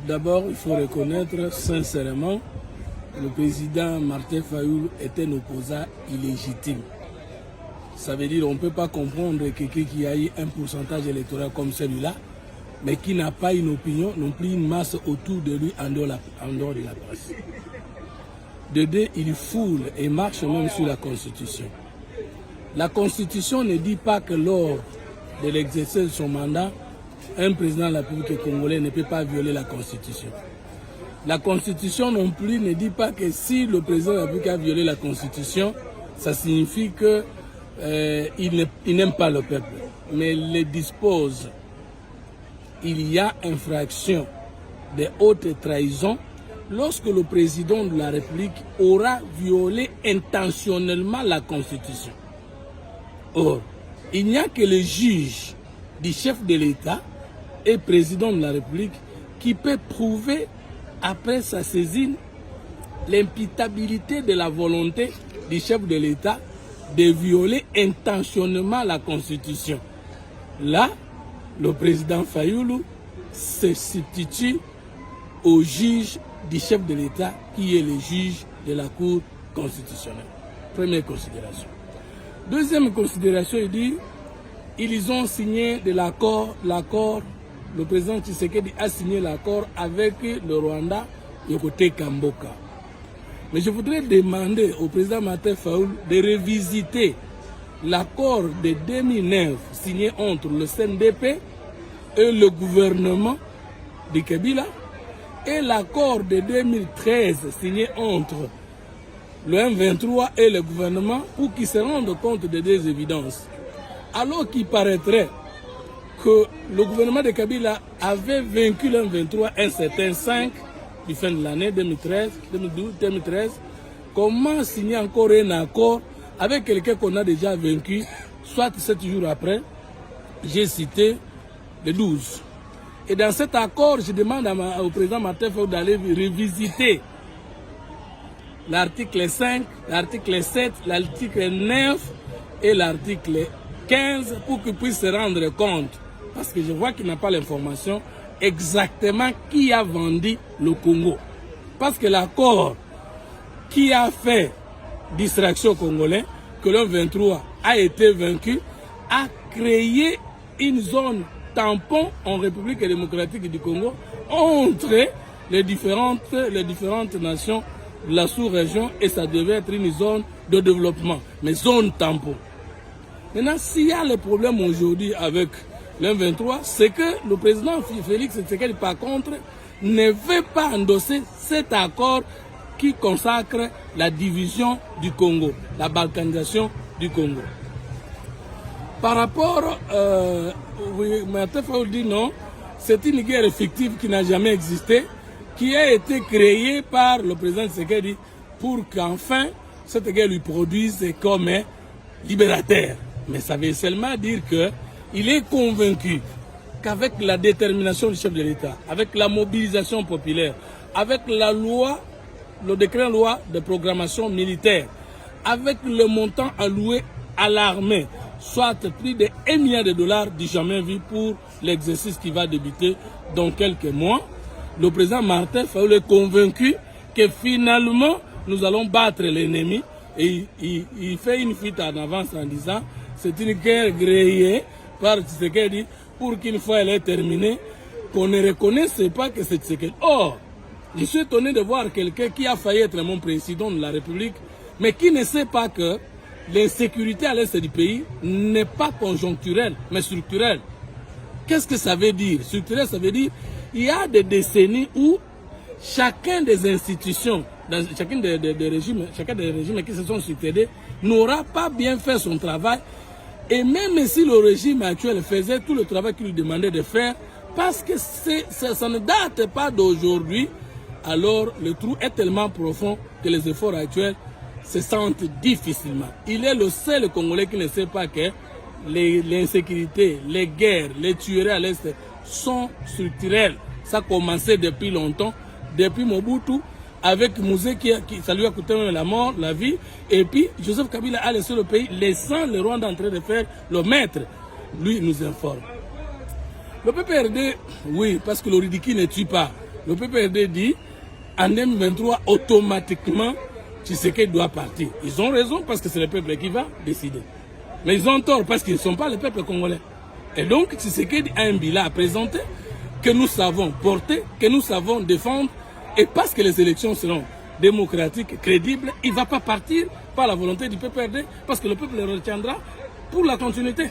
D'abord, il faut reconnaître sincèrement que le président Martin Fayulu est un opposant illégitime. Ça veut dire qu'on ne peut pas comprendre quelqu'un qui a eu un pourcentage électoral comme celui-là, mais qui n'a pas une opinion, non plus une masse autour de lui en dehors de la presse. De deux, il foule et marche même sur la Constitution. La Constitution ne dit pas que lors de l'exercice de son mandat, un président de la République congolaise ne peut pas violer la Constitution. La Constitution non plus ne dit pas que si le président de la République a violé la Constitution, ça signifie qu'il n'aime pas le peuple. Mais il dispose, il y a infraction de haute trahison lorsque le président de la République aura violé intentionnellement la Constitution. Or, il n'y a que le juge du chef de l'État et président de la République qui peut prouver, après sa saisine, l'imputabilité de la volonté du chef de l'État de violer intentionnellement la Constitution. Là, le président Fayulu se substitue au juge du chef de l'État qui est le juge de la Cour constitutionnelle. Première considération. Deuxième considération, il dit, ils ont signé de l'accord, le président Tshisekedi a signé l'accord avec le Rwanda et le côté Kamboka. Mais je voudrais demander au président Martin Fayulu de revisiter l'accord de 2009 signé entre le CNDP et le gouvernement de Kabila et l'accord de 2013 signé entre le M23 et le gouvernement pour qu'ils se rendent compte de deux évidences. Alors qu'il paraîtrait que le gouvernement de Kabila avait vaincu le M23 un certain 5 du fin de l'année 2013, comment signer encore un accord avec quelqu'un qu'on a déjà vaincu, soit 7 jours après, j'ai cité le 12. Et dans cet accord, je demande au président Martin Fayulu d'aller revisiter l'article 5, l'article 7, l'article 9 et l'article 15 pour qu'il puisse se rendre compte. Parce que je vois qu'il n'a pas l'information exactement qui a vendu le Congo. Parce que l'accord qui a fait distraction au Congolais, que le 23 a été vaincu, a créé une zone tampon en République démocratique du Congo entre les différentes nations de la sous-région et ça devait être une zone de développement, mais zone tampon. Maintenant, s'il y a le problème aujourd'hui avec l'M23, c'est que le président Félix Tshisekedi, par contre, ne veut pas endosser cet accord qui consacre la division du Congo, la balkanisation du Congo. Par rapport, Martin Fayulu dit non, c'est une guerre effective qui n'a jamais existé, qui a été créée par le président Tshisekedi pour qu'enfin cette guerre lui produise comme un libérateur. Mais ça veut seulement dire qu'il est convaincu qu'avec la détermination du chef de l'État, avec la mobilisation populaire, avec la loi, le décret loi de programmation militaire, avec le montant alloué à l'armée, soit plus de 1 milliard de dollars du jamais vu pour l'exercice qui va débuter dans quelques mois, le président Martin Fayulu est convaincu que finalement nous allons battre l'ennemi et il fait une fuite en avance en disant c'est une guerre grillée par Tshisekedi pour qu'une fois elle est terminée, qu'on ne reconnaisse pas que c'est Tshisekedi. Or, je suis étonné de voir quelqu'un qui a failli être mon président de la République, mais qui ne sait pas que l'insécurité à l'est du pays n'est pas conjoncturelle, mais structurelle. Qu'est-ce que ça veut dire? Structurel, ça veut dire qu'il y a des décennies où chacun des institutions, chacun des régimes qui se sont succédés n'aura pas bien fait son travail. Et même si le régime actuel faisait tout le travail qu'il lui demandait de faire, parce que ça ne date pas d'aujourd'hui, alors le trou est tellement profond que les efforts actuels se sentent difficilement. Il est le seul Congolais qui ne sait pas que l'insécurité, les guerres, les tueries à l'Est sont structurelles. Ça a commencé depuis longtemps, depuis Mobutu, avec Mouzé qui ça lui a coûté même la mort, la vie. Et puis Joseph Kabila a laissé le pays, laissant le Rwanda en train de faire le maître. Lui nous informe. Le PPRD, oui, parce que le ridicule ne tue pas. le PPRD dit en 2023, automatiquement, Tshisekedi doit partir. Ils ont raison parce que c'est le peuple qui va décider. Mais ils ont tort parce qu'ils ne sont pas le peuple congolais. Et donc, Tshisekedi a un bilan à présenter que nous savons porter, que nous savons défendre. Et parce que les élections seront démocratiques, crédibles, il ne va pas partir par la volonté du PPRD parce que le peuple le retiendra pour la continuité.